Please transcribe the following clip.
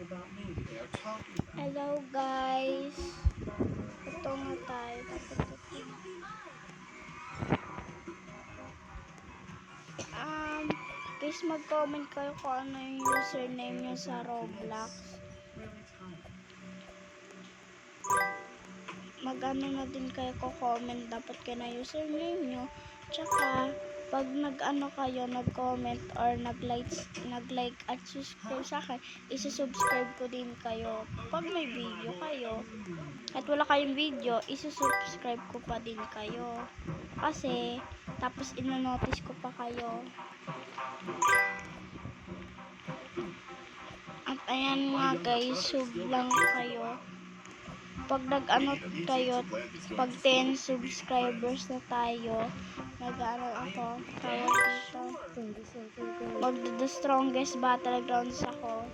Hello guys. Ito nga tayo. Guys, mag-comment kayo kung ano yung username nyo sa Roblox. Mag-ano na din kayo comment dapat kayo na username nyo. Tsaka, pag nag-ano kayo, nag-comment or nag-like at subscribe sa akin, isusubscribe ko din kayo. Pag may video kayo, at wala kayong video, isusubscribe ko pa din kayo. Kasi, tapos ino-notice ko pa kayo. At ayan nga guys, sub lang kayo. Pag nag-ano kayo, pag 10 subscribers na tayo, nag-ano ako, tawag dito, mag-the strongest battlegrounds ako.